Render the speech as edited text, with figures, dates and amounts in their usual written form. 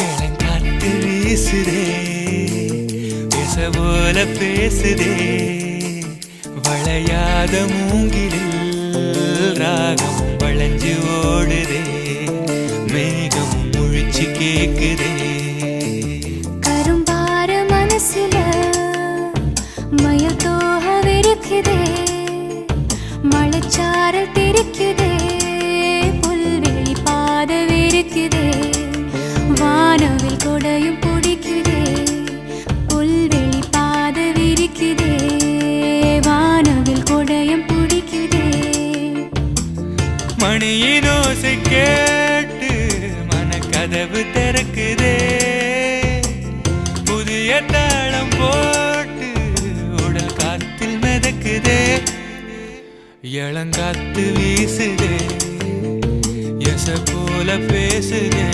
இளங்காத்து வீசுதே பேச போல பேசுதே வளையாத மூங்கிலில் ராகம் வளைஞ்சு ஓடுதே மேகம் முழிச்சு கேக்குதே கரும்பார மனசுல மயத்தோக விரிக்குதே மழைச்சாரல் தெரிக்குதே புல்வெளி பாத விரிக்குதே வானவில் கொடையும் பிடிக்குதே புல்வெளி பாத விரிக்குதே வானவில் கொடையும் பிடிக்குதே மணியின் ஓசை கேட்டு மனக்கதவு திறக்குதே புதிய தாளம் போட்டு உடல் காத்தில் மிதக்குதே இளங்காத்து வீசுதே எச போல பேசுதே